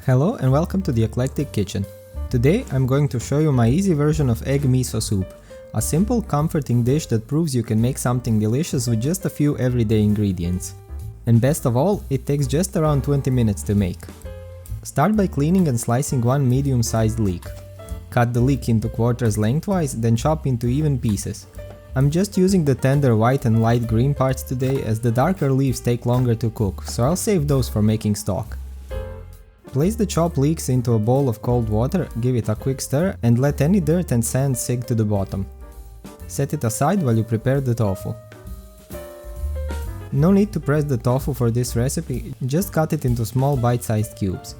Hello and welcome to the Eclectic Kitchen. Today I'm going to show you my easy version of egg miso soup, a simple, comforting dish that proves you can make something delicious with just a few everyday ingredients. And best of all, it takes just around 20 minutes to make. Start by cleaning and slicing one medium-sized leek. Cut the leek into quarters lengthwise, then chop into even pieces. I'm just using the tender white and light green parts today as the darker leaves take longer to cook, so I'll save those for making stock. Place the chopped leeks into a bowl of cold water, give it a quick stir and let any dirt and sand sink to the bottom. Set it aside while you prepare the tofu. No need to press the tofu for this recipe, just cut it into small bite-sized cubes.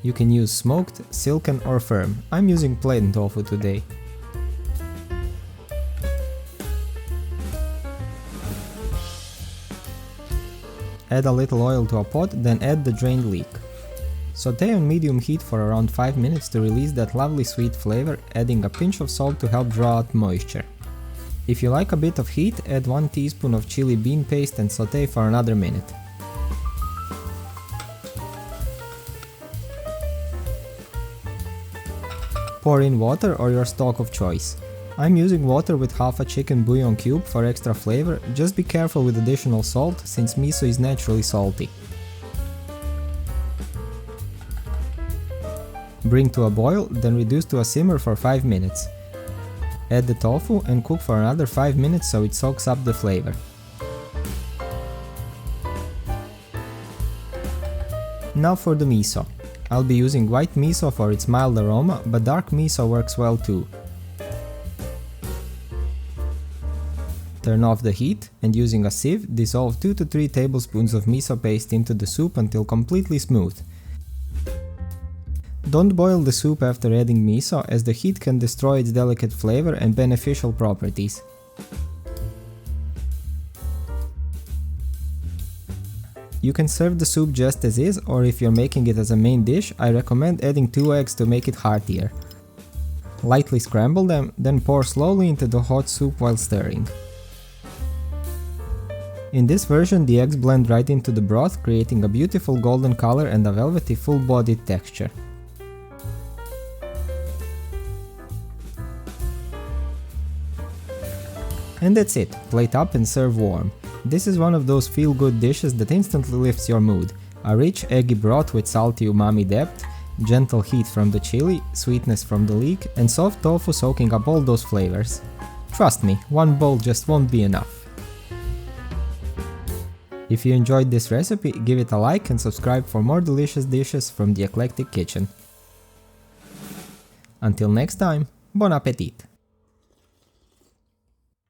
You can use smoked, silken or firm. I'm using plain tofu today. Add a little oil to a pot, then add the drained leek. Sauté on medium heat for around 5 minutes to release that lovely sweet flavor, adding a pinch of salt to help draw out moisture. If you like a bit of heat, add 1 teaspoon of chili bean paste and sauté for another minute. Pour in water or your stock of choice. I'm using water with half a chicken bouillon cube for extra flavor, just be careful with additional salt since miso is naturally salty. Bring to a boil, then reduce to a simmer for 5 minutes. Add the tofu and cook for another 5 minutes so it soaks up the flavor. Now for the miso. I'll be using white miso for its mild aroma, but dark miso works well too. Turn off the heat and using a sieve, dissolve 2 to 3 tablespoons of miso paste into the soup until completely smooth. Don't boil the soup after adding miso as the heat can destroy its delicate flavor and beneficial properties. You can serve the soup just as is, or if you're making it as a main dish, I recommend adding 2 eggs to make it heartier. Lightly scramble them, then pour slowly into the hot soup while stirring. In this version, the eggs blend right into the broth, creating a beautiful golden color and a velvety full-bodied texture. And that's it, plate up and serve warm. This is one of those feel-good dishes that instantly lifts your mood. A rich, eggy broth with salty umami depth, gentle heat from the chili, sweetness from the leek, and soft tofu soaking up all those flavors. Trust me, one bowl just won't be enough. If you enjoyed this recipe, give it a like and subscribe for more delicious dishes from the Eclectic Kitchen. Until next time, bon appetit!